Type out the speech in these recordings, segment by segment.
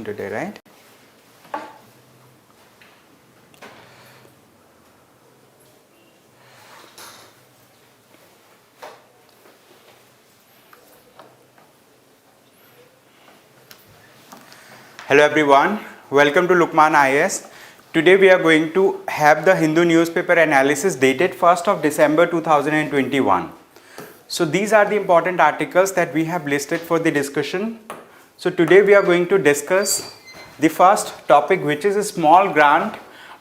today, right? Hello everyone, welcome to Lukmaan IS. Today we are going to have the Hindu newspaper analysis dated 1st of December 2021. So these are the important articles that we have listed for the discussion. So today we are going to discuss the first topic, which is a small grant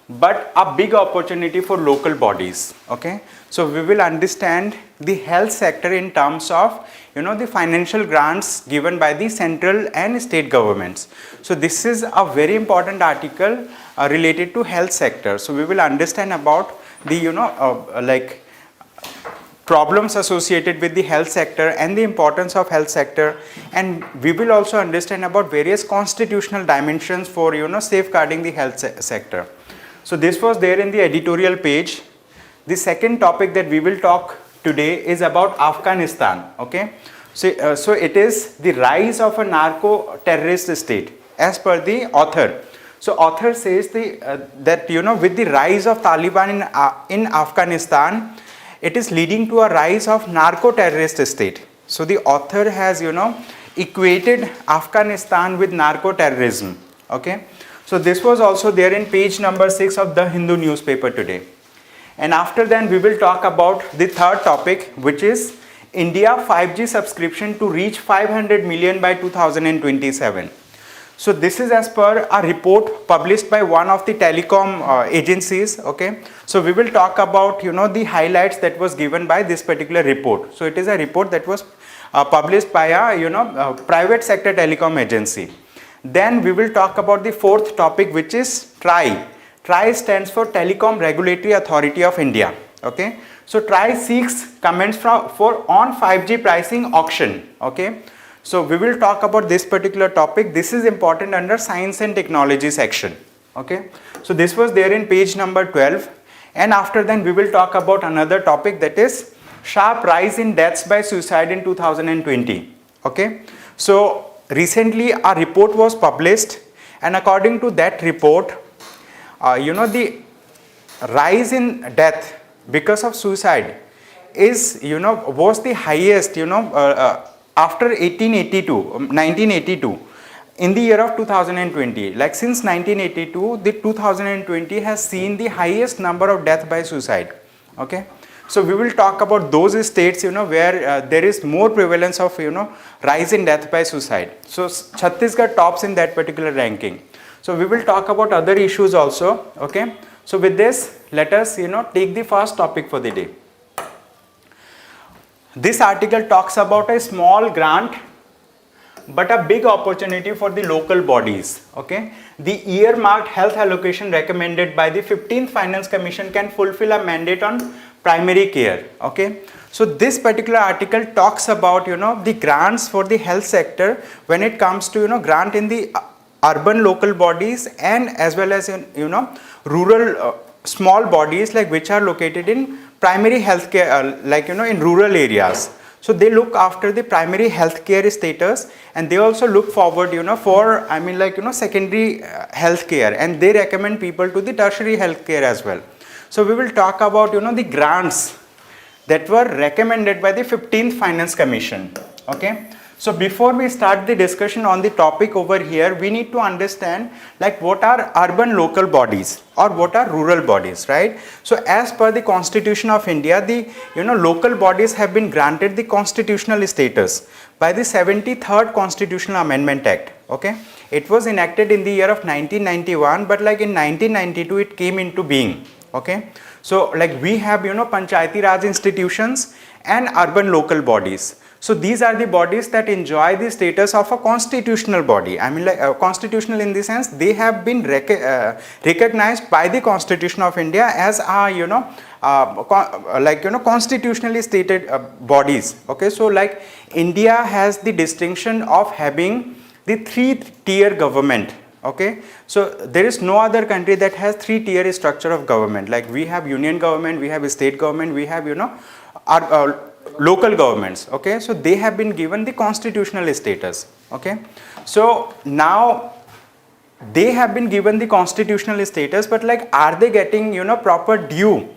but a big opportunity for local bodies. Okay, so we will understand the health sector in terms of the financial grants given by the central and state governments. So this is a very important article related to health sector. So we will understand about the problems associated with the health sector and the importance of health sector, and we will also understand about various constitutional dimensions for safeguarding the health sector. So this was there in the editorial page. The second topic that we will talk today is about Afghanistan. Okay, so it is the rise of a narco terrorist state as per the author. So author says that with the rise of Taliban in Afghanistan, it is leading to a rise of narco-terrorist state. So the author has equated Afghanistan with narco-terrorism. Okay, so this was also there in page number 6 of the Hindu newspaper today. And after that we will talk about the third topic, which is India 5G subscription to reach 500 million by 2027. So this is as per a report published by one of the telecom agencies. Okay, so we will talk about the highlights that was given by this particular report. So it is a report that was published by a private sector telecom agency. Then we will talk about the fourth topic, which is TRAI. TRAI stands for Telecom Regulatory Authority of India. Okay, so TRAI seeks comments on 5G pricing auction. Okay, so we will talk about this particular topic. This is important under science and technology section. Okay, so this was there in page number 12. And after that we will talk about another topic, that is sharp rise in deaths by suicide in 2020. Okay, so recently a report was published, and according to that report, the rise in death because of suicide is was the highest after 1982 in the year of 2020. Like since 1982, the 2020 has seen the highest number of death by suicide. Okay, so we will talk about those states where there is more prevalence of rise in death by suicide. So Chhattisgarh tops in that particular ranking. So we will talk about other issues also. Okay, so with this, let us take the first topic for the day. This article talks about a small grant but a big opportunity for the local bodies. Okay, the earmarked health allocation recommended by the 15th Finance Commission can fulfill a mandate on primary care. Okay, so this particular article talks about the grants for the health sector when it comes to grant in the urban local bodies and as well as rural small bodies, like which are located in primary healthcare, in rural areas. So they look after the primary healthcare status, and they also look forward for secondary healthcare, and they recommend people to the tertiary healthcare as well. So we will talk about the grants that were recommended by the 15th Finance Commission. Okay, so before we start the discussion on the topic over here, we need to understand what are urban local bodies or what are rural bodies, right? So as per the Constitution of India, the local bodies have been granted the constitutional status by the 73rd Constitutional Amendment Act. Okay, it was enacted in the year of 1991, but in 1992 it came into being. Okay, so we have Panchayati Raj institutions and urban local bodies. So these are the bodies that enjoy the status of a constitutional body. Constitutional in the sense they have been recognized by the Constitution of India as constitutionally stated bodies. Okay, so India has the distinction of having the 3-tier government. Okay, so there is no other country that has 3-tier structure of government. We have union government, we have state government, we have our local governments. Okay, so they have been given the constitutional status. Okay, so now they have been given the constitutional status, but like, are they getting, you know, proper due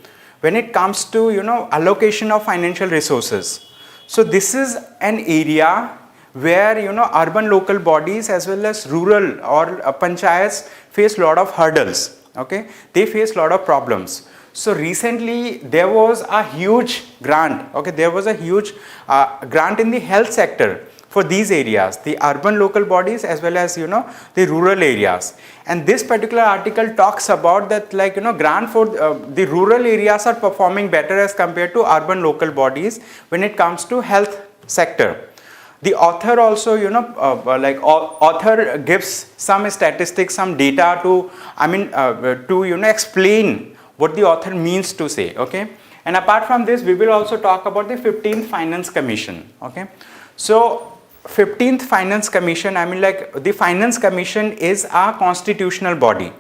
when it comes to, you know, allocation of financial resources? So this is an area where, you know, urban local bodies as well as rural or panchayats face lot of hurdles. Okay, they face lot of problems. So recently there was a huge grant. Okay, there was a huge grant in the health sector for these areas, the urban local bodies as well as, you know, the rural areas. And this particular article talks about that, like, you know, grant for the rural areas are performing better as compared to urban local bodies when it comes to health sector. The author also, you know, author gives some statistics, some data to, to, you know, explain what the author means to say. Okay, and apart from this, we will also talk about the 15th Finance Commission. Okay, so 15th Finance Commission, the Finance Commission is a constitutional body.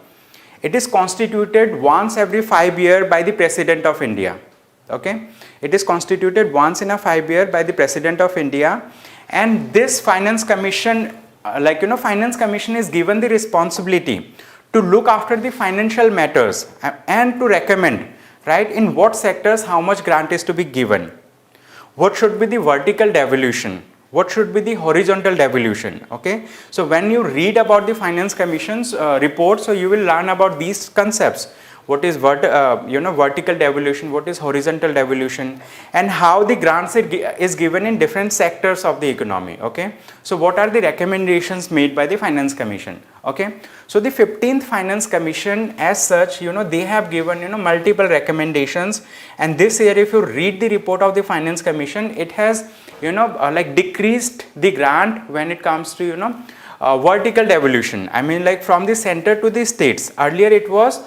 It is constituted once every 5 years by the President of India. Okay, it is constituted once in a 5 years by the President of India, and this Finance Commission, Finance Commission is given the responsibility to look after the financial matters and to recommend, right, in what sectors how much grant is to be given, what should be the vertical devolution, what should be the horizontal devolution. Okay, so when you read about the Finance Commission's report, so you will learn about these concepts. What is vertical devolution, what is horizontal devolution, and how the grants is given in different sectors of the economy. Okay, so what are the recommendations made by the Finance Commission? Okay, so the 15th Finance Commission as such, you know, they have given, you know, multiple recommendations, and this year if you read the report of the Finance Commission, it has, you know, decreased the grant when it comes to, you know, vertical devolution. From the center to the states. Earlier it was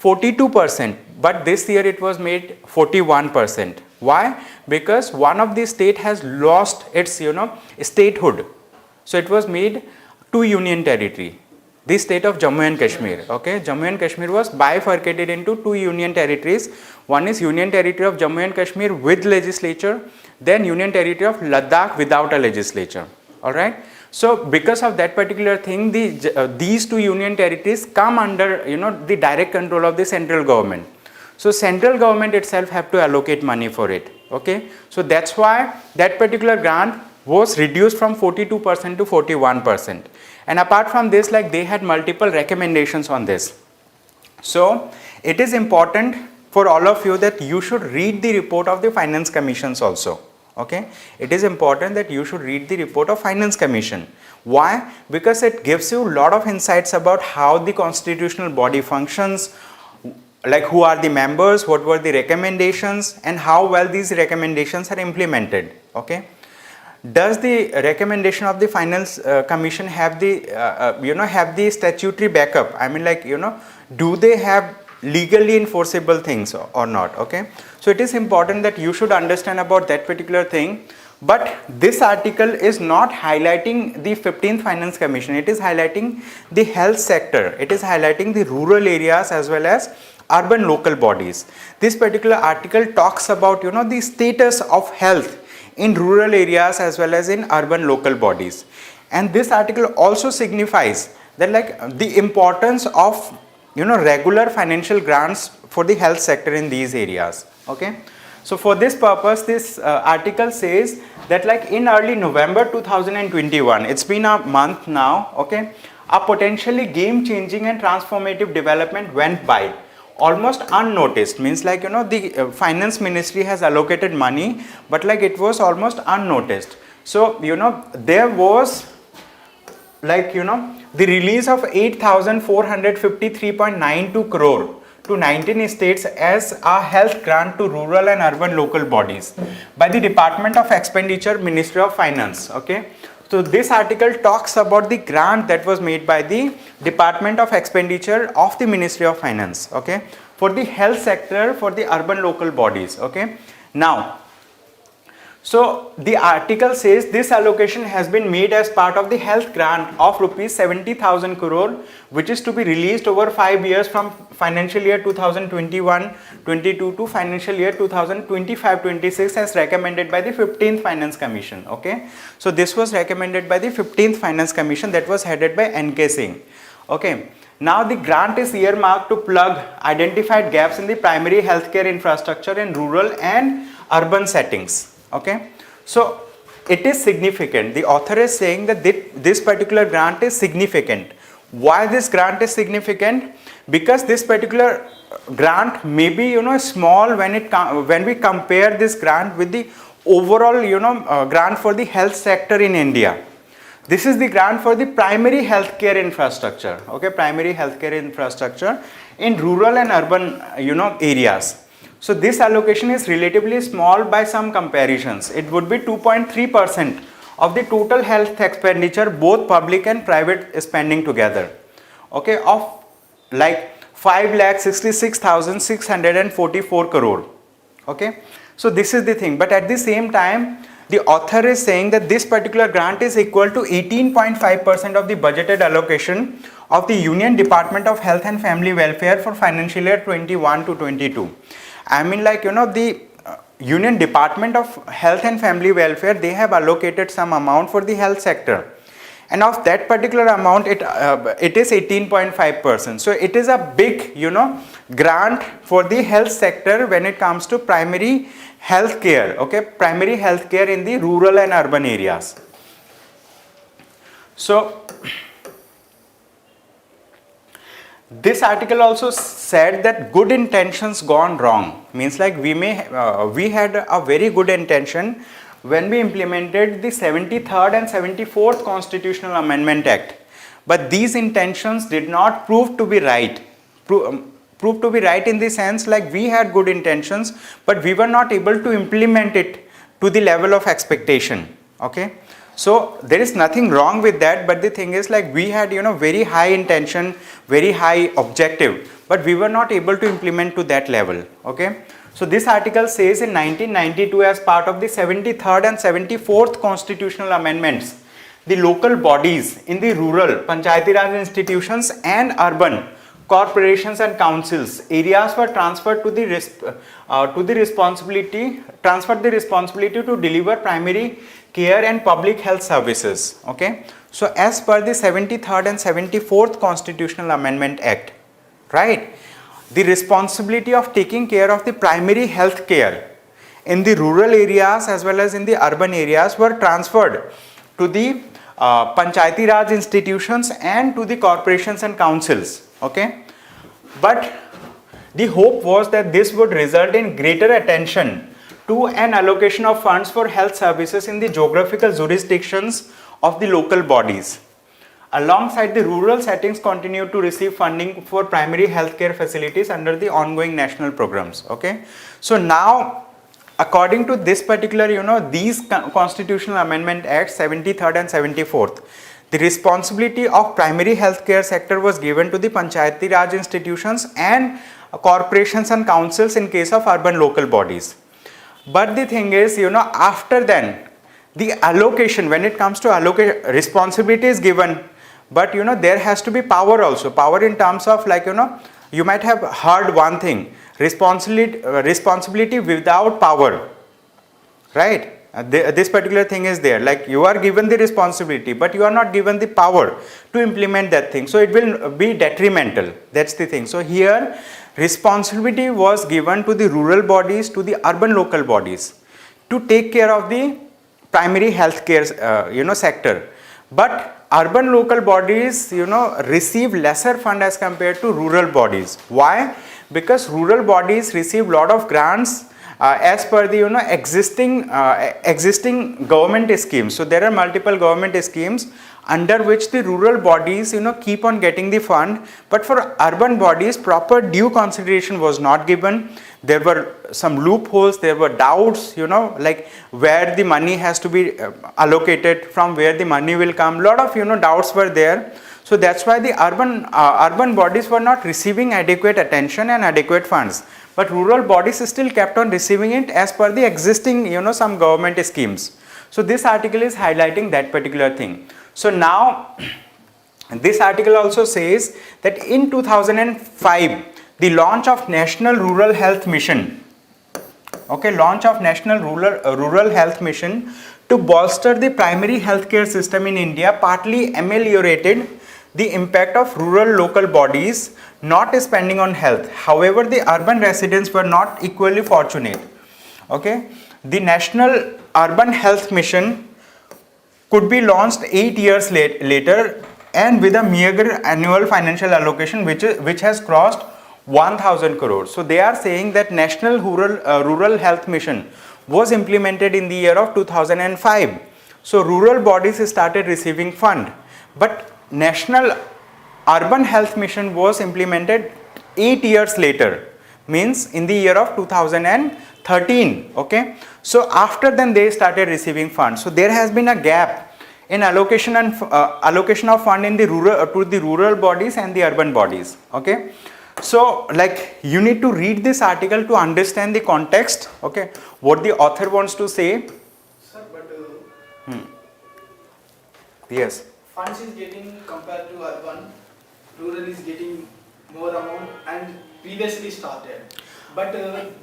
42%, but this year it was made 41%. Why? Because one of the state has lost its, you know, statehood. So it was made to union territory. The state of Jammu and Kashmir. Okay, Jammu and Kashmir was bifurcated into 2 union territories. One is Union Territory of Jammu and Kashmir with legislature, then Union Territory of Ladakh without a legislature. All right. So because of that particular thing, these 2 union territories come under, you know, the direct control of the central government. So central government itself have to allocate money for it. Okay, so that's why that particular grant was reduced from 42% to 41%. And apart from this, like, they had multiple recommendations on this. So it is important for all of you that you should read the report of the Finance Commissions also. Okay, it is important that you should read the report of Finance Commission. Why? Because it gives you a lot of insights about how the constitutional body functions, like who are the members, what were the recommendations, and how well these recommendations are implemented. Okay, does the recommendation of the Finance Commission have the have the statutory backup? Do they have legally enforceable things or not? Okay, so it is important that you should understand about that particular thing. But this article is not highlighting the 15th Finance Commission. It is highlighting the health sector. It is highlighting the rural areas as well as urban local bodies. This particular article talks about, you know, the status of health in rural areas as well as in urban local bodies. And this article also signifies that, like, the importance of, you know, regular financial grants for the health sector in these areas. Okay, so for this purpose, this article says that, like, in early November 2021, it's been a month now. Okay, a potentially game-changing and transformative development went by almost unnoticed. Means, like, you know, the finance ministry has allocated money, but like it was almost unnoticed. So, you know, there was, like, you know, the release of 8,453.92 crore to 19 states as a health grant to rural and urban local bodies by the Department of Expenditure, Ministry of Finance. Okay, so this article talks about the grant that was made by the Department of Expenditure of the Ministry of Finance. Okay, for the health sector for the urban local bodies. Okay, now, so the article says this allocation has been made as part of the health grant of rupees 70,000 crore, which is to be released over 5 years from financial year 2021-22 to financial year 2025-26 as recommended by the 15th Finance Commission. Okay, so this was recommended by the 15th Finance Commission that was headed by N.K. Singh. Okay. Now the grant is earmarked to plug identified gaps in the primary healthcare infrastructure in rural and urban settings. Okay. So it is significant. The author is saying that this particular grant is significant. Why this grant is significant? Because this particular grant may be small when we compare this grant with the overall grant for the health sector in India. This is the grant for the primary healthcare infrastructure, okay, primary healthcare infrastructure in rural and urban, areas. So this allocation is relatively small by some comparisons. It would be 2.3% of the total health expenditure, both public and private spending together, okay, of like 5,66,644 crore, okay. So this is the thing, but at the same time, the author is saying that this particular grant is equal to 18.5% of the budgeted allocation of the Union Department of Health and Family Welfare for financial year 21 to 22. I mean, like, the Union Department of Health and Family Welfare, they have allocated some amount for the health sector. And of that particular amount, it is 18.5%. So it is a big, grant for the health sector when it comes to primary health care, okay, primary health care in the rural and urban areas. So this article also said that good intentions gone wrong, means like we had a very good intention when we implemented the 73rd and 74th Constitutional Amendment Act, but these intentions did not prove to be right. Prove to be right in the sense like we had good intentions, but we were not able to implement it to the level of expectation, okay. So there is nothing wrong with that, but the thing is like we had very high intention, very high objective, but we were not able to implement to that level, okay. So this article says in 1992, as part of the 73rd and 74th Constitutional Amendments, the local bodies in the rural, Panchayati Raj institutions and urban corporations and councils areas were transferred to the responsibility to deliver primary care and public health services, okay. So as per the 73rd and 74th Constitutional Amendment Act, right, the responsibility of taking care of the primary health care in the rural areas as well as in the urban areas were transferred to the Panchayati Raj institutions and to the corporations and councils, okay. But the hope was that this would result in greater attention to an allocation of funds for health services in the geographical jurisdictions of the local bodies. Alongside, the rural settings continue to receive funding for primary healthcare facilities under the ongoing national programs, okay. So now, according to this particular, these Constitutional Amendment Acts 73rd and 74th, the responsibility of primary healthcare sector was given to the Panchayati Raj institutions and corporations and councils in case of urban local bodies. But the thing is, after then, the allocation, when it comes to allocation, responsibility is given, but there has to be power also. Power in terms of like, you might have heard one thing, responsibility without power, right? This particular thing is there, like you are given the responsibility, but you are not given the power to implement that thing. So it will be detrimental. That's the thing. So here, responsibility was given to the rural bodies, to the urban local bodies to take care of the primary healthcare, sector. But urban local bodies, receive lesser fund as compared to rural bodies. Why? Because rural bodies receive lot of grants as per the existing government schemes. So there are multiple government schemes under which the rural bodies keep on getting the fund, but for urban bodies proper due consideration was not given. There were some loopholes, there were doubts, like where the money has to be allocated, from where the money will come. Lot of doubts were there. So that's why the urban bodies were not receiving adequate attention and adequate funds, but rural bodies still kept on receiving it as per the existing some government schemes. So this article is highlighting that particular thing. So now this article also says that in 2005 the launch of National Rural Health Mission, launch of National Rural Health Mission to bolster the primary healthcare system in India partly ameliorated the impact of rural local bodies not spending on health. However, the urban residents were not equally fortunate. Okay, the National Urban Health Mission could be launched 8 years later and with a meager annual financial allocation which has crossed 1000 crores. So they are saying that National Rural Health Mission was implemented in the year of 2005. So rural bodies started receiving fund, but National Urban Health Mission was implemented 8 years later, means in the year of 2013. Okay, so after then they started receiving funds. So there has been a gap in allocation of fund in the rural bodies and the urban bodies. Okay, so like you need to read this article to understand the context. Okay, what the author wants to say. Sir, but Yes. funds is getting compared to urban, rural is getting more amount and previously started, but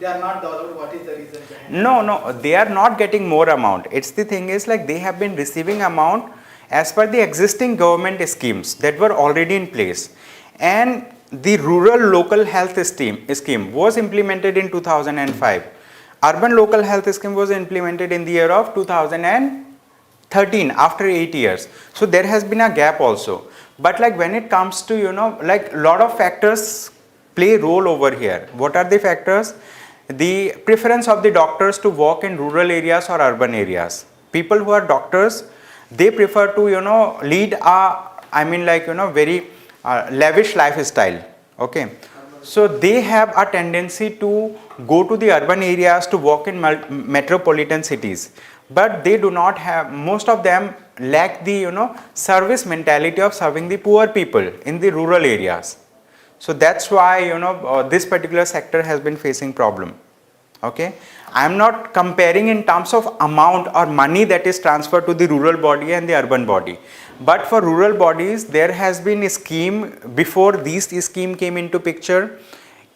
they are not developed. What is the reason behind it? No, they are not getting more amount. It's the thing is like they have been receiving amount as per the existing government schemes that were already in place, and the rural local health scheme was implemented in 2005. Urban local health scheme was implemented in the year of 2013 after 8 years. So there has been a gap also. But like when it comes to like lot of factors play role over here. What are the factors? The preference of the doctors to work in rural areas or urban areas. People who are doctors, they prefer to lead a very lavish lifestyle. Okay, so they have a tendency to go to the urban areas to work in metropolitan cities, but they do not have, most of them lack the service mentality of serving the poor people in the rural areas. So that's why this particular sector has been facing problem. Okay, I am not comparing in terms of amount or money that is transferred to the rural body and the urban body, but for rural bodies there has been a scheme before this scheme came into picture.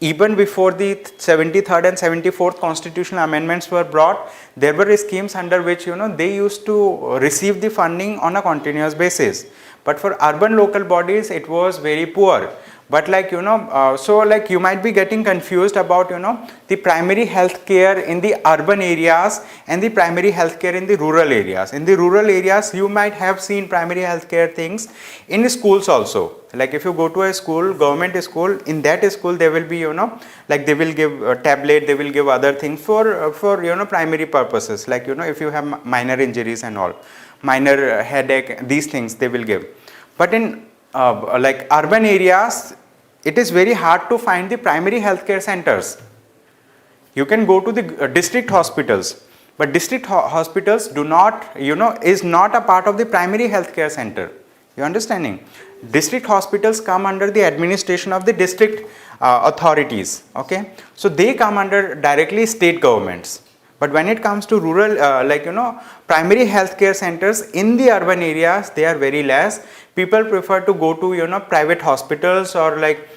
Even before the 73rd and 74th constitutional amendments were brought, there were schemes under which they used to receive the funding on a continuous basis, but for urban local bodies it was very poor. But like so like you might be getting confused about the primary health care in the urban areas and the primary health care in the rural areas. In the rural areas you might have seen primary health care things in schools also. Like if you go to a school, government school, in that school there will be like they will give a tablet, they will give other things for primary purposes, like if you have minor injuries and all, minor headache, these things they will give. But in like urban areas, it is very hard to find the primary healthcare centers. You can go to the district hospitals, but district hospitals do not, is not a part of the primary healthcare center. You understanding? District hospitals come under the administration of the district authorities. Okay, so they come under directly state governments. But when it comes to rural, primary healthcare centers in the urban areas, they are very less. People prefer to go to private hospitals or like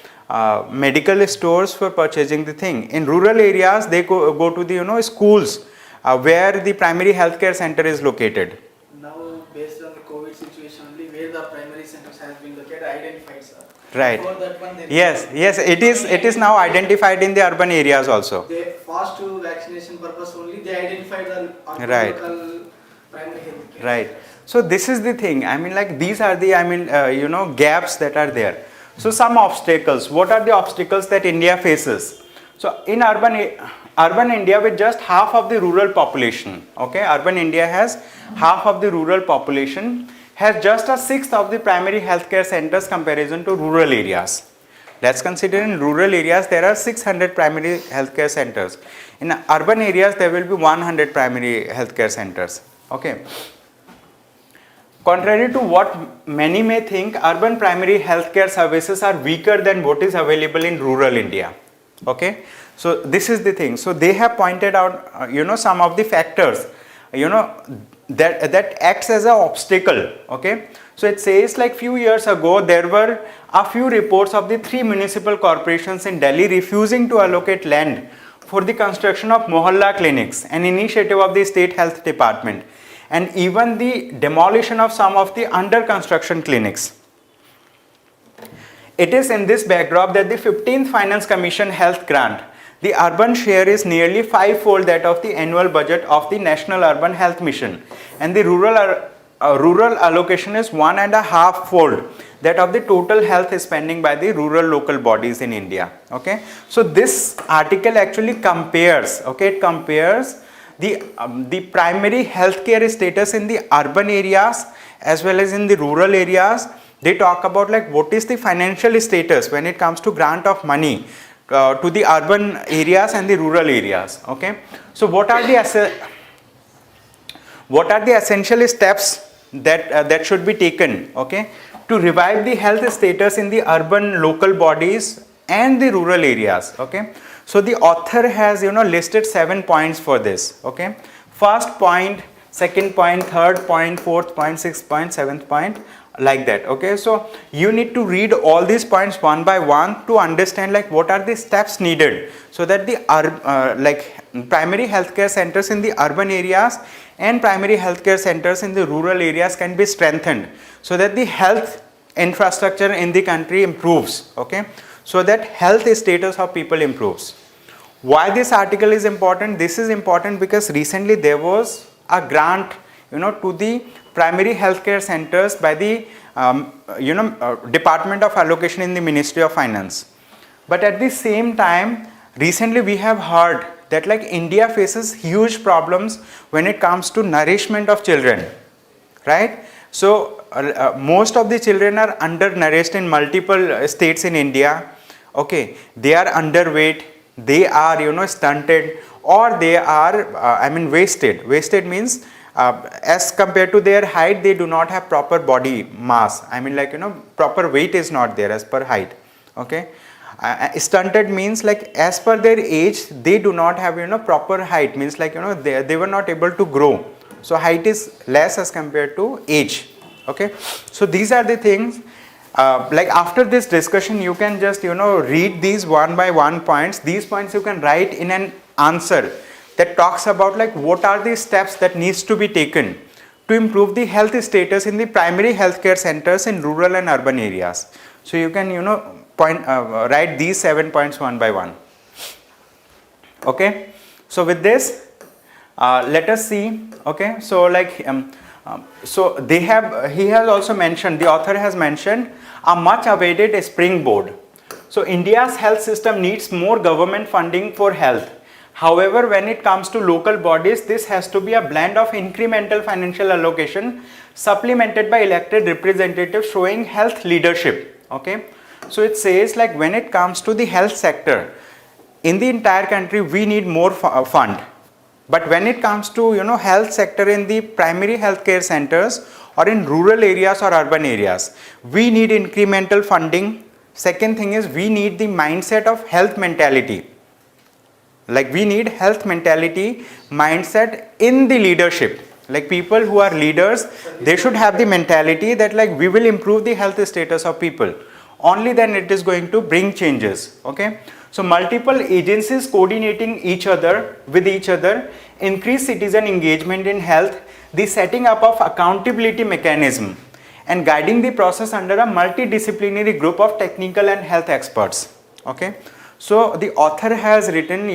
medical stores for purchasing the thing. In rural areas, they go to the schools where the primary healthcare center is located. Now, based on the COVID situation, only where the primary centers has been located, identified, sir. Right. Before that one, Yes, it is now identified in the urban areas also. They fast to vaccination purpose only, they identified the Right. local primary health care. Right. So this is the thing. I mean, like these are the gaps that are there. So some obstacles. What are the obstacles that India faces? So in urban India with just half of the rural population. Okay, urban India has half of the rural population, has just a sixth of the primary healthcare centers comparison to rural areas. Let's consider in rural areas there are 600 primary healthcare centers. In urban areas there will be 100 primary healthcare centers. Okay. Contrary to what many may think, urban primary healthcare services are weaker than what is available in rural India. Okay. So this is the thing. So they have pointed out, some of the factors, that acts as an obstacle. Okay. So it says like few years ago there were a few reports of the 3 municipal corporations in Delhi refusing to allocate land for the construction of mohalla clinics, an initiative of the state health department, and even the demolition of some of the under construction clinics. It is in this backdrop that the 15th Finance Commission Health Grant, the urban share is nearly five-fold that of the annual budget of the National Urban Health Mission, and the rural allocation is 1.5-fold that of the total health spending by the rural local bodies in India. Okay, so this article actually compares, okay, it compares the primary healthcare status in the urban areas as well as in the rural areas. They talk about like what is the financial status when it comes to grant of money to the urban areas and the rural areas. Okay, so what are the essential steps that should be taken, okay, to revive the health status in the urban local bodies and the rural areas. Okay, so the author has listed 7 points for this. Okay, first point, second point, third point, fourth point, sixth point, seventh point, like that. Okay, so you need to read all these points one by one to understand like what are the steps needed so that the primary healthcare centers in the urban areas and primary healthcare centers in the rural areas can be strengthened so that the health infrastructure in the country improves. Okay, so that health status of people improves. Why this article is important? This is important because recently there was a grant to the primary healthcare centers by the Department of Allocation in the Ministry of Finance. But at the same time, recently we have heard that like India faces huge problems when it comes to nourishment of children, right? So most of the children are undernourished in multiple states in India. Okay, they are underweight, they are stunted, or they are wasted. Wasted means as compared to their height, they do not have proper body mass. Proper weight is not there as per height. Okay, stunted means like as per their age, they do not have proper height, means like they were not able to grow. So height is less as compared to age. Okay, so these are the things. Like after this discussion, you can just read these one by one points. These points you can write in an answer that talks about like what are the steps that needs to be taken to improve the health status in the primary healthcare centers in rural and urban areas. So you can write these 7 points one by one. Okay, so with this let us see. Okay, so like he has also mentioned, the author has mentioned a much awaited springboard. So India's health system needs more government funding for health. However, when it comes to local bodies, this has to be a blend of incremental financial allocation supplemented by elected representatives showing health leadership. Okay, so it says like when it comes to the health sector in the entire country, we need more fund. But when it comes to health sector in the primary healthcare centers or in rural areas or urban areas, we need incremental funding. Second thing is we need the mindset of health mentality. Like we need health mentality mindset in the leadership. Like people who are leaders, they should have the mentality that like we will improve the health status of people. Only then it is going to bring changes. Okay, so multiple agencies coordinating with each other, increase citizen engagement in health, the setting up of accountability mechanism, and guiding the process under a multidisciplinary group of technical and health experts. Okay, so the author has written,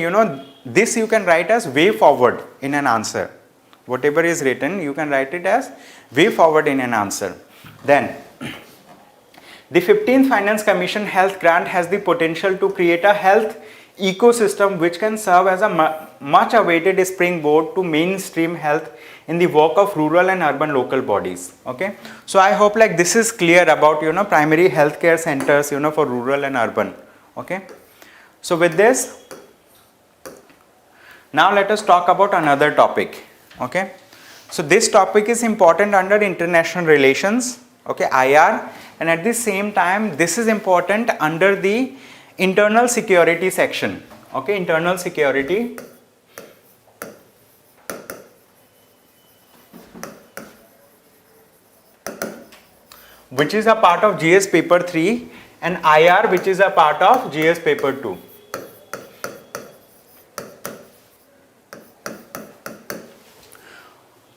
this you can write as way forward in an answer. Whatever is written, you can write it as way forward in an answer. Then the 15th Finance Commission Health Grant has the potential to create a health ecosystem which can serve as a much awaited springboard to mainstream health in the work of rural and urban local bodies. Okay, so I hope like this is clear about primary healthcare centers for rural and urban. Okay, so with this, now let us talk about another topic. Okay, so this topic is important under international relations, okay, IR, and at the same time this is important under the internal security section. Okay, internal security. Which is a part of GS paper 3, and IR which is a part of GS paper 2.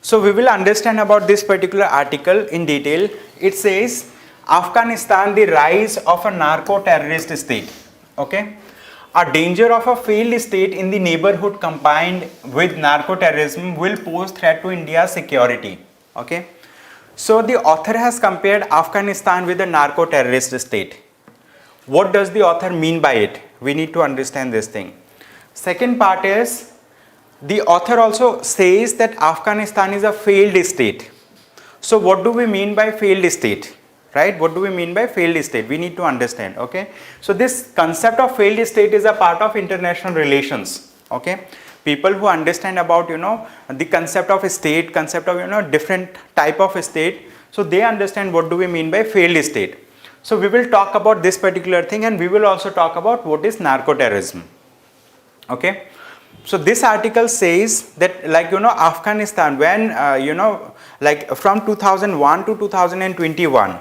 So we will understand about this particular article in detail. It says Afghanistan, the rise of a narco-terrorist state. Okay, a danger of a failed state in the neighborhood combined with narco-terrorism will pose threat to India's security. Okay, so the author has compared Afghanistan with a narco-terrorist state. What does the author mean by it? We need to understand this thing. Second part is, the author also says that Afghanistan is a failed state. So what do we mean by failed state? Right? What do we mean by failed state? We need to understand. Okay. So this concept of failed state is a part of international relations. Okay. People who understand about, the concept of a state, concept of, different type of a state. So they understand what do we mean by failed state. So we will talk about this particular thing, and we will also talk about what is narco-terrorism. Okay. So this article says that, Afghanistan, when, from 2001 to 2021,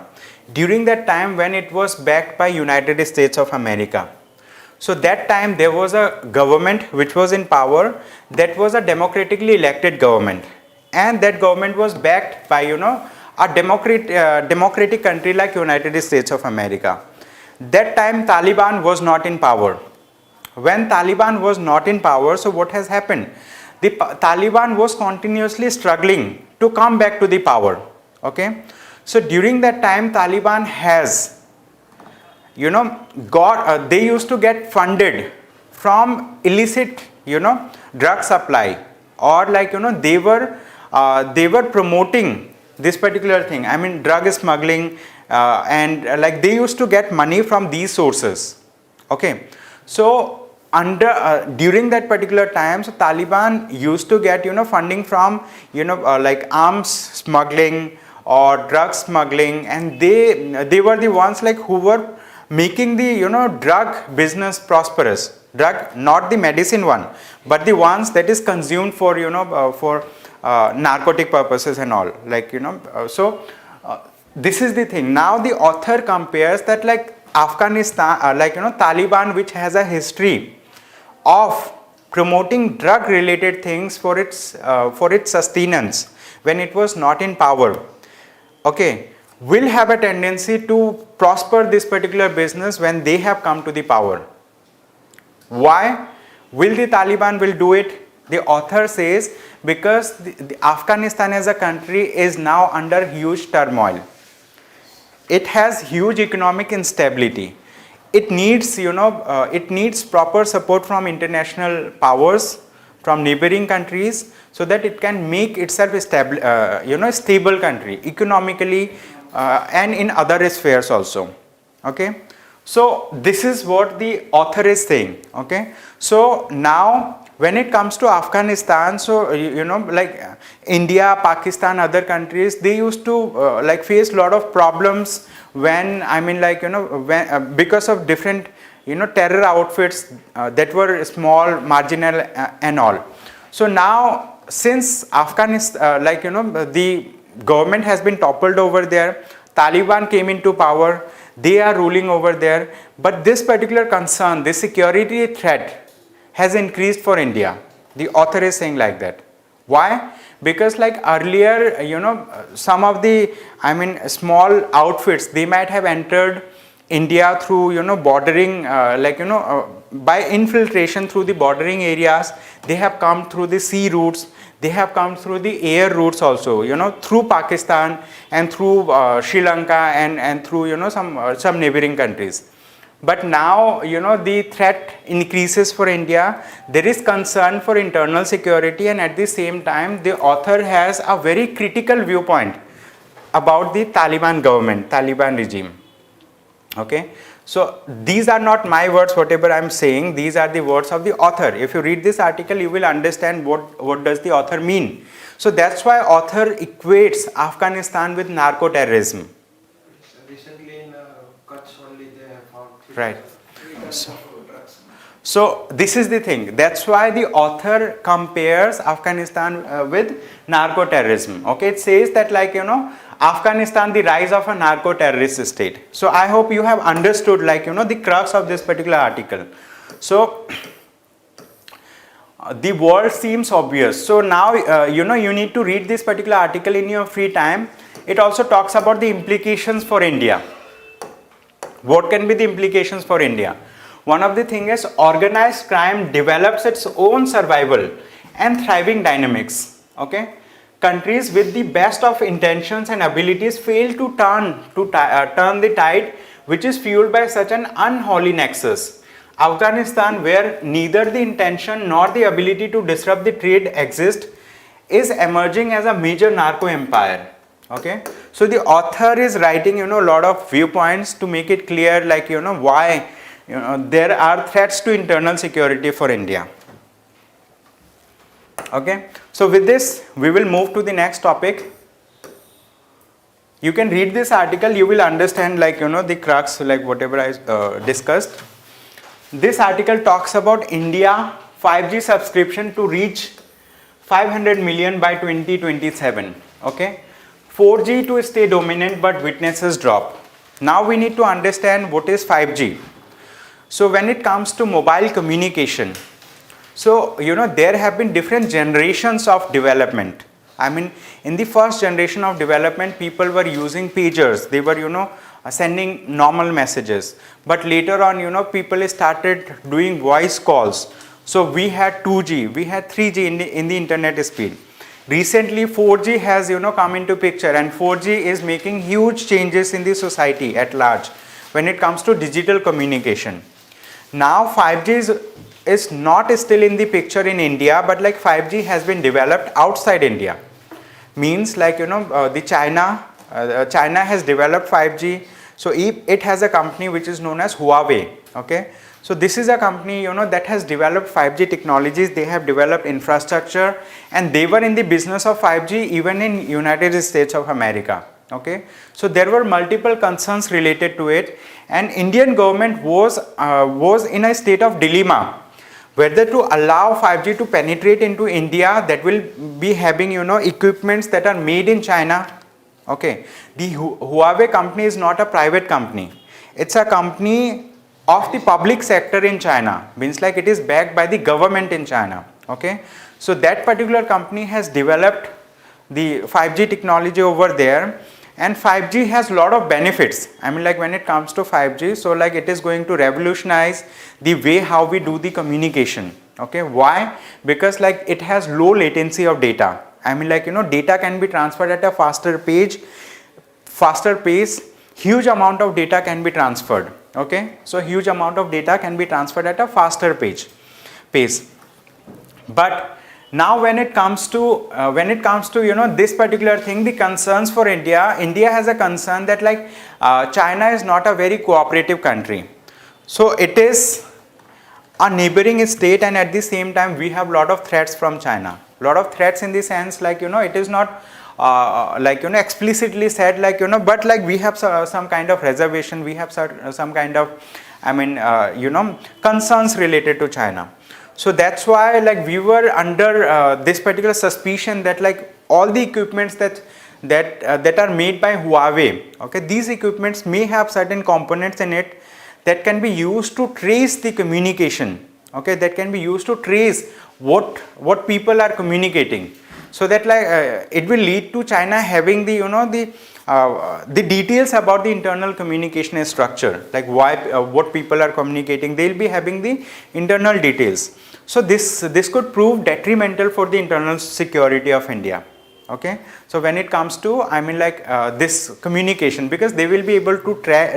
during that time when it was backed by United States of America. So that time there was a government which was in power, that was a democratically elected government, and that government was backed by, a democratic country like United States of America. That time Taliban was not in power. When Taliban was not in power, so what has happened? The Taliban was continuously struggling to come back to the power. Okay. So during that time, Taliban has, they used to get funded from illicit, drug supply, or they were promoting this particular thing. I mean, drug smuggling, and they used to get money from these sources. Okay. So during that particular time, so Taliban used to get, funding from, arms smuggling or drug smuggling, and they were the ones who were making the drug business prosperous. Drug, not the medicine one, but the ones that is consumed for narcotic purposes and all, this is the thing. Now the author compares that Afghanistan, Taliban, which has a history of promoting drug related things for its sustenance when it was not in power. Okay, will have a tendency to prosper this particular business when they have come to the power. Why will the Taliban will do it? The author says because the Afghanistan as a country is now under huge turmoil. It has huge economic instability. It needs, it needs proper support from international powers, from neighboring countries, so that it can make itself a stable country economically and in other spheres also. Okay. So this is what the author is saying. Okay. So now when it comes to Afghanistan, so India, Pakistan, other countries, they used to face a lot of problems when when because of different terror outfits that were small, marginal, and all. So now since Afghanistan, the government has been toppled over there, Taliban came into power, they are ruling over there, but this particular concern, this security threat has increased for India. The author is saying like that. Why? Because earlier, some of the, small outfits, they might have entered India through, bordering, by infiltration through the bordering areas. They have come through the sea routes. They have come through the air routes also, through Pakistan and through Sri Lanka and through, some neighboring countries. But now, the threat increases for India. There is concern for internal security, and at the same time, the author has a very critical viewpoint about the Taliban government, Taliban regime. Okay. So these are not my words, whatever I am saying, these are the words of the author. If you read this article, you will understand what does the author mean. So that's why author equates Afghanistan with narco-terrorism. Recently in Kutch only they have found. Right. So this is the thing. That's why the author compares Afghanistan with narco-terrorism. Okay, it says that Afghanistan, the rise of a narco-terrorist state. So I hope you have understood the crux of this particular article. So the word seems obvious. So now you need to read this particular article in your free time, it also talks about the implications for India. What can be the implications for India? One of the thing is organized crime develops its own survival and thriving dynamics. Okay, countries with the best of intentions and abilities fail to turn the tide, which is fueled by such an unholy nexus. Afghanistan, where neither the intention nor the ability to disrupt the trade exist, is emerging as a major narco empire. Okay, so the author is writing, a lot of viewpoints to make it clear, like, why, there are threats to internal security for India. Okay, so with this, we will move to the next topic. You can read this article, you will understand, like, the crux, like whatever I discussed. This article talks about India 5G subscription to reach 500 million by 2027. Okay, 4G to stay dominant, but witnesses drop. Now we need to understand what is 5G. So when it comes to mobile communication, so there have been different generations of development. I mean, in the first generation of development, people were using pagers. They were sending normal messages. But later on, people started doing voice calls. So we had 2G, we had 3G in the internet speed. Recently 4G has come into picture, and 4G is making huge changes in the society at large when it comes to digital communication. Now 5G is not still in the picture in India, but like 5G has been developed outside India. Means like the China has developed 5G. So it has a company which is known as Huawei. Okay, so this is a company that has developed 5G technologies. They have developed infrastructure, and they were in the business of 5G even in United States of America. Okay, so there were multiple concerns related to it, and Indian government was in a state of dilemma whether to allow 5G to penetrate into India that will be having equipments that are made in China. Okay, the Huawei company is not a private company. It's a company of the public sector in China, means like it is backed by the government in China. Okay, so that particular company has developed the 5G technology over there, and 5G has a lot of benefits. I mean, like when it comes to 5G, so like it is going to revolutionize the way how we do the communication. Okay, why? Because like it has low latency of data. I mean, like data can be transferred at a faster pace, huge amount of data can be transferred. Okay, so huge amount of data can be transferred at a faster pace. But now when it comes to this particular thing, the concerns for India has a concern that like China is not a very cooperative country. So it is a neighboring state, and at the same time we have lot of threats from China. Lot of threats in the sense like it is not explicitly said, like but like we have some kind of reservation, we have some kind of concerns related to China. So that's why like we were under this particular suspicion that like all the equipments that are made by Huawei, okay, these equipments may have certain components in it that can be used to trace the communication. Okay, that can be used to trace what people are communicating. So that like it will lead to China having the the details about the internal communication structure, like why what people are communicating. They'll be having the internal details. So this could prove detrimental for the internal security of India. Okay, so when it comes to this communication, because they will be able to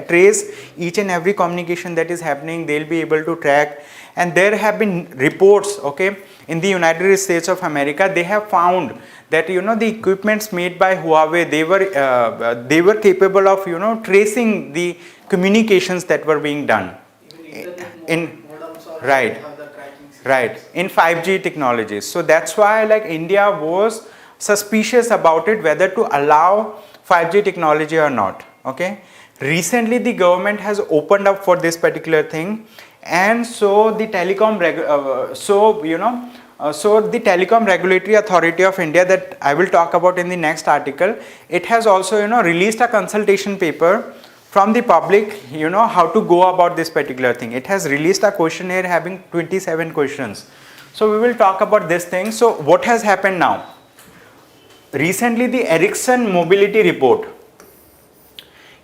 trace each and every communication that is happening, they'll be able to track. And there have been reports, okay, in the United States of America, they have found that the equipments made by Huawei, they were capable of tracing the communications that were being done in in 5G technologies. So that's why like India was suspicious about it, whether to allow 5G technology or not. Okay, recently the government has opened up for this particular thing, and so the telecom the Telecom Regulatory Authority of India, that I will talk about in the next article, it has also released a consultation paper from the public, how to go about this particular thing. It has released a questionnaire having 27 questions. So we will talk about this thing. So what has happened now? recently the Ericsson mobility report.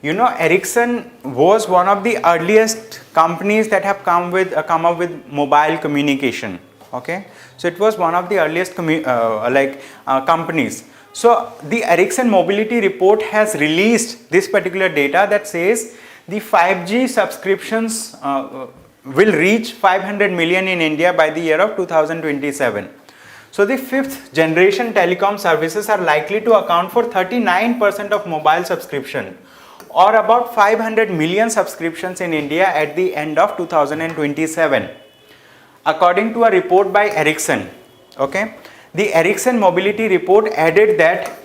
You know, Ericsson was one of the earliest companies that have come up with mobile communication. Okay, so it was one of the earliest companies. So the Ericsson mobility report has released this particular data that says the 5G subscriptions will reach 500 million in India by the year of 2027. So the fifth generation telecom services are likely to account for 39% of mobile subscription, or about 500 million subscriptions in India at the end of 2027, according to a report by Ericsson. Okay, the Ericsson mobility report added that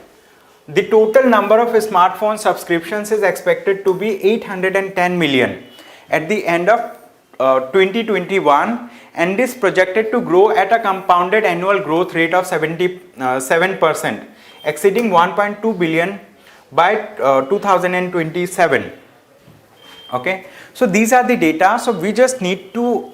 the total number of smartphone subscriptions is expected to be 810 million at the end of 2021, and is projected to grow at a compounded annual growth rate of 77%, exceeding 1.2 billion by 2027. Okay, so these are the data. So we just need to,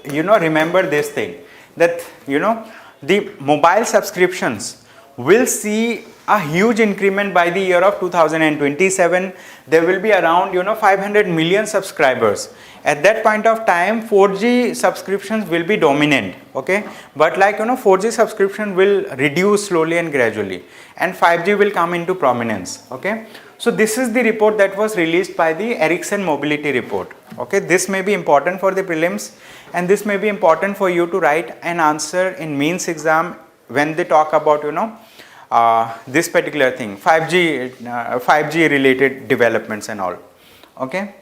you know, remember this thing, that, you know, the mobile subscriptions will see a huge increment by the year of 2027. There will be around, you know, 500 million subscribers. At that point of time, 4G subscriptions will be dominant. Okay, but like, you know, 4G subscription will reduce slowly and gradually, and 5G will come into prominence. Okay, so this is the report that was released by the Ericsson mobility report. Okay, this may be important for the prelims, and this may be important for you to write an answer in mains exam when they talk about, you know, this particular thing, 5G related developments and all. Okay,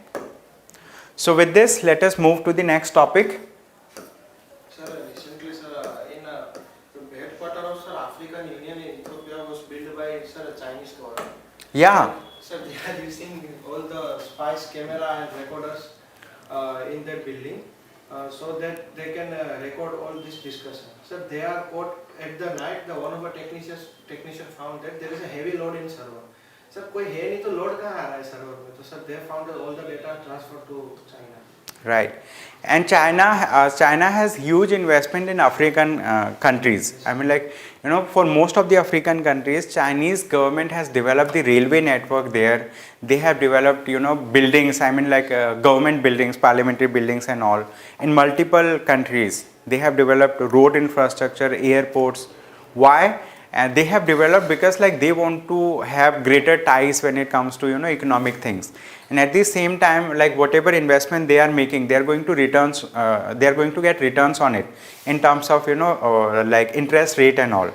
so with this, let us move to the next topic. Sir, recently, sir, in the headquarters of Sir African Union in Ethiopia was built by Sir Chinese government. Yeah. Sir, they are using all the spies camera and recorders in that building, so that they can record all this discussion. Sir, they are caught at the night. One of the technician found that there is a heavy load in server. Sir, कोई है नहीं तो load कहाँ आ रहा है server में? तो sir, they found that all the data transferred to China. Right, and China has huge investment in African countries. I mean, like, you know, for most of the African countries, Chinese government has developed the railway network there. They have developed, you know, buildings. I mean, like government buildings, parliamentary buildings, and all in multiple countries. They have developed road infrastructure, airports. Why? And they have developed because, like, they want to have greater ties when it comes to, you know, economic things. And at the same time, like, whatever investment they are making, they are going to get returns on it in terms of, you know, like interest rate and all.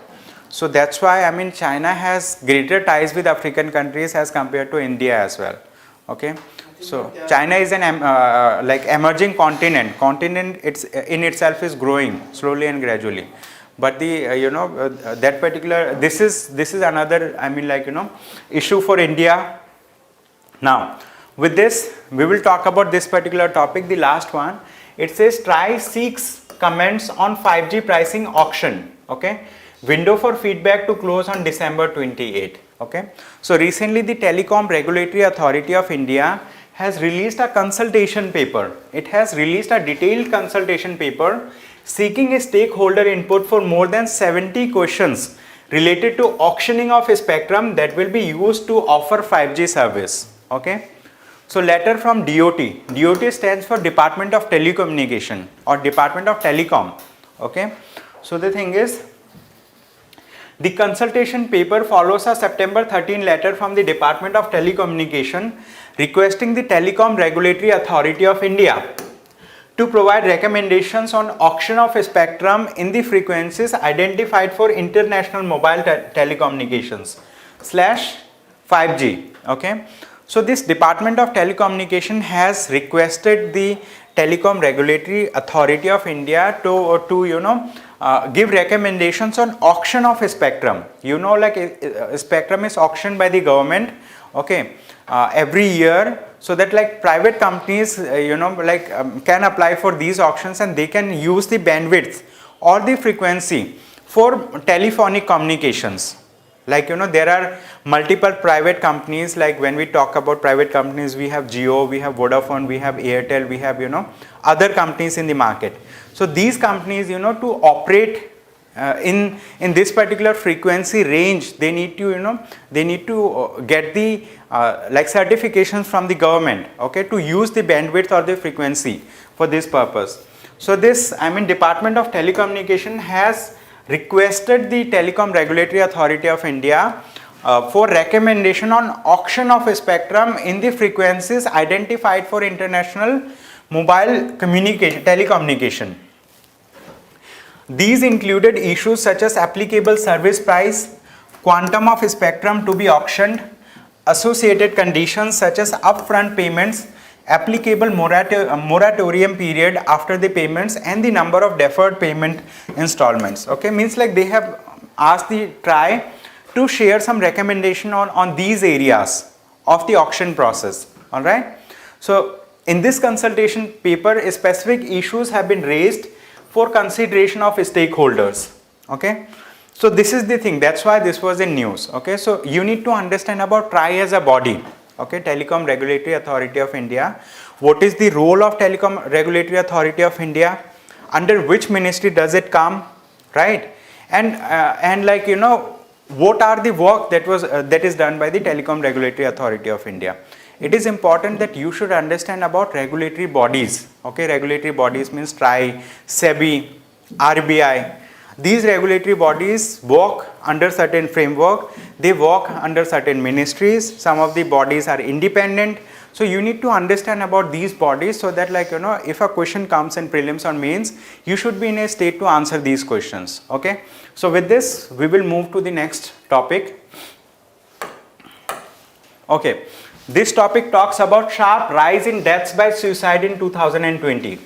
So that's why, I mean, China has greater ties with African countries as compared to India as well. Okay, so China is an like emerging continent. It's in itself is growing slowly and gradually. But the you know, that particular, this is another, I mean, like, you know, issue for India. Now with this, we will talk about this particular topic, the last one. It says TRAI seeks comments on 5G pricing auction. Okay, window for feedback to close on December 28. Okay, so recently the Telecom Regulatory Authority of India has released a consultation paper. It has released a detailed consultation paper seeking a stakeholder input for more than 70 questions related to auctioning of a spectrum that will be used to offer 5G service. Okay, so letter from DOT. DOT stands for Department of Telecommunication or Department of Telecom. Okay, so the thing is, the consultation paper follows a September 13 letter from the Department of Telecommunication requesting the Telecom Regulatory Authority of India to provide recommendations on auction of a spectrum in the frequencies identified for international mobile telecommunications / 5G. Okay, so this Department of Telecommunication has requested the Telecom Regulatory Authority of India to you know, give recommendations on auction of a spectrum. You know, like a spectrum is auctioned by the government, okay, every year, so that like private companies you know, like can apply for these auctions, and they can use the bandwidth or the frequency for telephonic communications. Like, you know, there are multiple private companies. Like when we talk about private companies, we have Jio, we have Vodafone, we have Airtel, we have, you know, other companies in the market. So these companies, you know, to operate in this particular frequency range, they need to, you know, they need to get the like certifications from the government, okay, to use the bandwidth or the frequency for this purpose. So this, I mean, Department of Telecommunication has requested the Telecom Regulatory Authority of India for recommendation on auction of spectrum in the frequencies identified for international mobile communication, telecommunication. These included issues such as applicable service price, quantum of spectrum to be auctioned, associated conditions such as upfront payments, applicable moratorium period after the payments, and the number of deferred payment installments. Okay, means like they have asked the TRAI to share some recommendation on these areas of the auction process. All right. So in this consultation paper, specific issues have been raised for consideration of stakeholders. Okay, so this is the thing, that's why this was in news. Okay, so you need to understand about TRAI as a body. Okay, Telecom Regulatory Authority of India. What is the role of Telecom Regulatory Authority of India? Under which ministry does it come, right? And like, you know, what are the work that was that is done by the Telecom Regulatory Authority of India? It is important that you should understand about regulatory bodies. Okay, regulatory bodies means TRAI, SEBI, RBI. These regulatory bodies work under certain framework. They work under certain ministries. Some of the bodies are independent. So you need to understand about these bodies so that, like, you know, if a question comes in prelims or mains, you should be in a state to answer these questions. Okay. So with this, we will move to the next topic. Okay. This topic talks about sharp rise in deaths by suicide in 2020.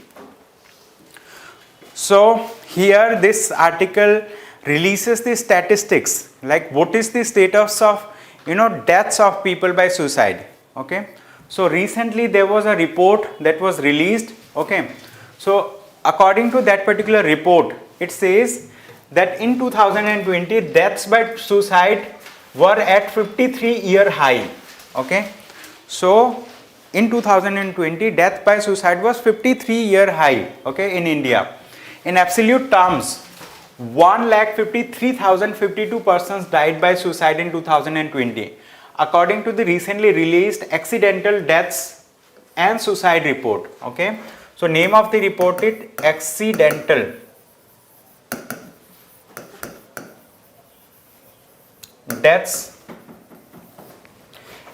So here this article releases the statistics, like what is the status of, you know, deaths of people by suicide. Okay. So recently there was a report that was released. Okay. So according to that particular report, it says that in 2020 deaths by suicide were at 53-year high. Okay. So in 2020 death by suicide was 53-year high, okay, in India. In absolute terms, 1,53,052 persons died by suicide in 2020, according to the recently released accidental deaths and suicide report. Okay, so name of the report is accidental deaths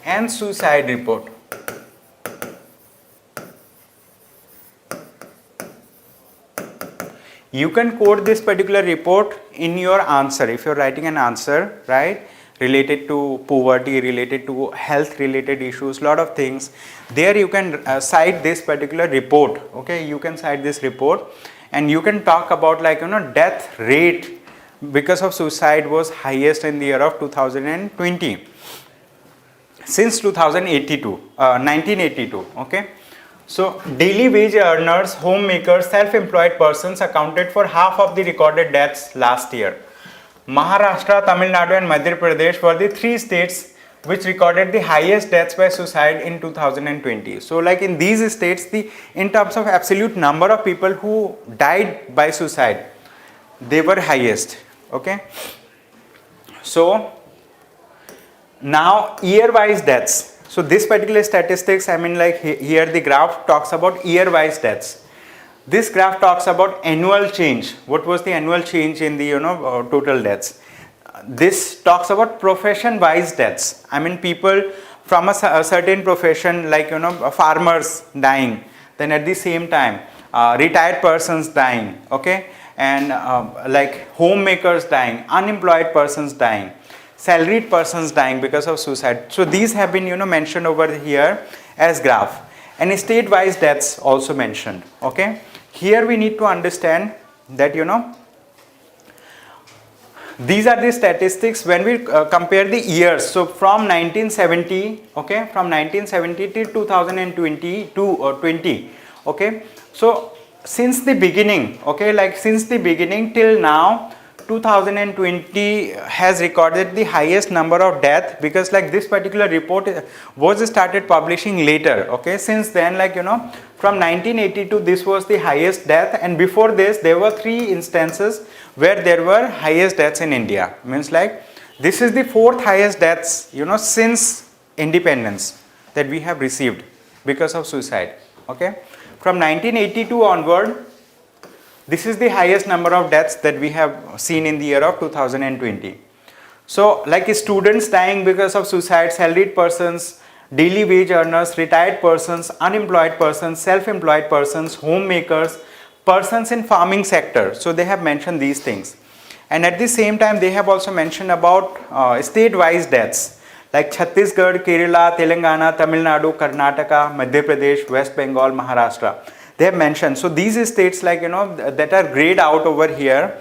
and suicide report. You can quote this particular report in your answer if you're writing an answer, right, related to poverty, related to health related issues, lot of things. There you can cite this particular report. Okay, you can cite this report and you can talk about, like, you know, death rate because of suicide was highest in the year of 2020 since 1982. Okay, so daily wage earners, homemakers, self-employed persons accounted for half of the recorded deaths last year. Maharashtra, Tamil Nadu and Madhya Pradesh were the three states which recorded the highest deaths by suicide in 2020. So like in these states, in terms of absolute number of people who died by suicide, they were highest. Okay, so now year-wise deaths. So this particular statistics, I mean, like here the graph talks about year-wise deaths. This graph talks about annual change. What was the annual change in the, you know, total deaths? This talks about profession-wise deaths. I mean, people from a certain profession, like, you know, farmers dying. Then at the same time, retired persons dying. Okay, and like homemakers dying, unemployed persons dying, salaried persons dying because of suicide. So these have been, you know, mentioned over here as graph, and state-wise deaths also mentioned. Okay, here we need to understand that, you know, these are the statistics when we compare the years. So from 1970, okay, from 1970 till 2022 or 20. Okay, so since the beginning, okay, like since the beginning till now, 2020 has recorded the highest number of death, because like this particular report was started publishing later. Okay, since then, like from 1982 this was the highest death, and before this there were 3 instances where there were highest deaths in India. Means like this is the 4th highest deaths since independence that we have received because of suicide. Okay, from 1982 onward, this is the highest number of deaths that we have seen in the year of 2020. So like students dying because of suicide, salaried persons, daily wage earners, retired persons, unemployed persons, self-employed persons, homemakers, persons in farming sector. So they have mentioned these things. And at the same time they have also mentioned about state-wise deaths like Chhattisgarh, Kerala, Telangana, Tamil Nadu, Karnataka, Madhya Pradesh, West Bengal, Maharashtra. They have mentioned. So these states like that are grayed out over here.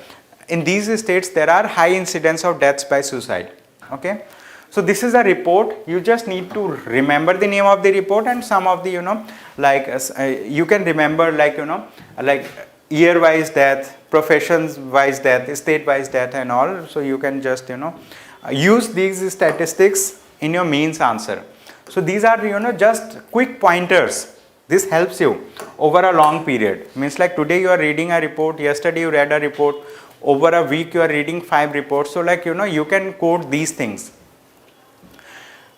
In these states there are high incidence of deaths by suicide. Okay. So this is a report. You just need to remember the name of the report and some of the you can remember like year wise death, professions wise death, state wise death and all. So you can just use these statistics in your mains answer. So these are just quick pointers. This helps you over a long period. Means like today you are reading a report, yesterday you read a report, over a week you are reading 5 reports. So like you can quote these things.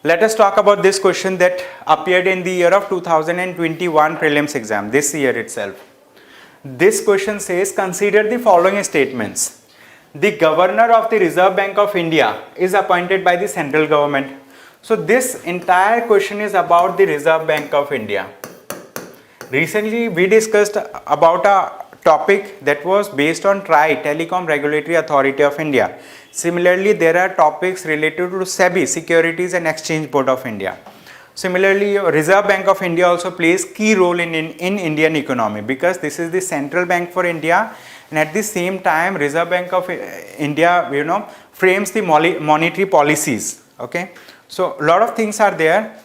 Let us talk about this question that appeared in the year of 2021 prelims exam, this year itself. This question says, consider the following statements. The Governor of the Reserve Bank of India is appointed by the central government. So this entire question is about the Reserve Bank of India. Recently we discussed about a topic that was based on TRAI, Telecom Regulatory Authority of India. Similarly, there are topics related to SEBI, Securities and Exchange Board of India. Similarly, Reserve Bank of India also plays key role in Indian economy, because this is the central bank for India, and at the same time Reserve Bank of India frames the monetary policies. Okay, so a lot of things are there.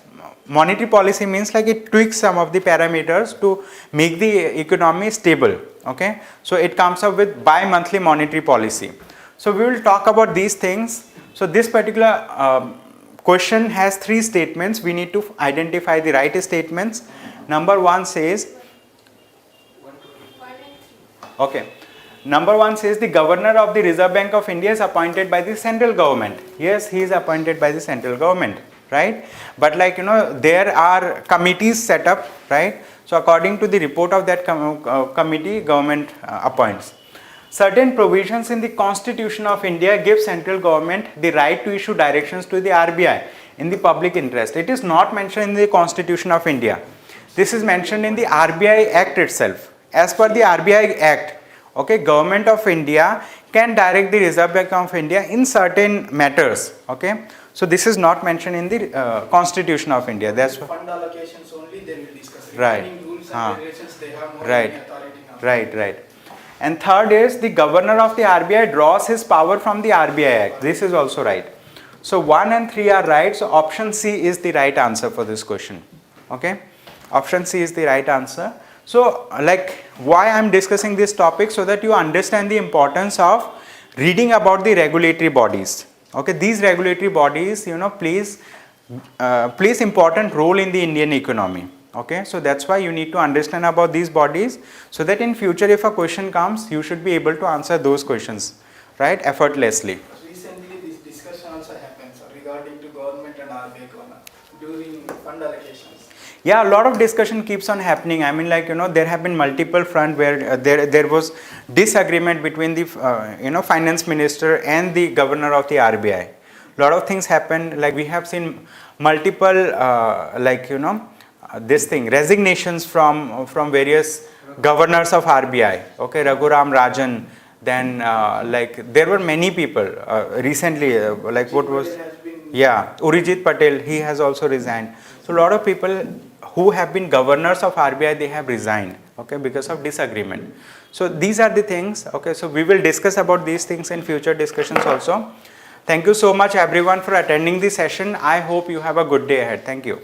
Monetary policy means like it tweaks some of the parameters to make the economy stable. Okay, so it comes up with bi-monthly monetary policy. So we will talk about these things. So this particular question has 3 statements. We need to identify the right statements. Number 1 says, okay, number 1 says the Governor of the Reserve Bank of India is appointed by the central government. Yes, he is appointed by the central government, right? But like there are committees set up, right? So according to the report of that committee, government appoints. Certain provisions in the Constitution of India give central government the right to issue directions to the RBI in the public interest. It is not mentioned in the Constitution of India. This is mentioned in the RBI Act itself. As per the RBI Act, okay, Government of India can direct the Reserve Bank of India in certain matters. Okay, so this is not mentioned in the Constitution of India. That's fund allocations only they will discuss. Right. Regarding rules and regulations, they have more Right. authority now. Right. And third is the Governor of the RBI draws his power from the RBI Act. This is also right. So 1 and 3 are right. So option C is the right answer for this question. Okay, option C is the right answer. So like why I am discussing this topic, so that you understand the importance of reading about the regulatory bodies. Okay, these regulatory bodies plays important role in the Indian economy. Okay, so that's why you need to understand about these bodies, so that in future if a question comes, you should be able to answer those questions, right, effortlessly. Recently this discussion also happens regarding to government and RBI during fund allocations. Yeah, a lot of discussion keeps on happening. I mean, like there have been multiple front where there was disagreement between the finance minister and the governor of the RBI. A lot of things happened. Like we have seen multiple resignations from various governors of RBI. Okay, Raghuram Rajan. Then there were many people recently. Urijit Patel. He has also resigned. So a lot of people who have been governors of RBI, they have resigned, okay, because of disagreement. So these are the things, okay, so we will discuss about these things in future discussions also. Thank you so much everyone for attending this session. I hope you have a good day ahead. Thank you.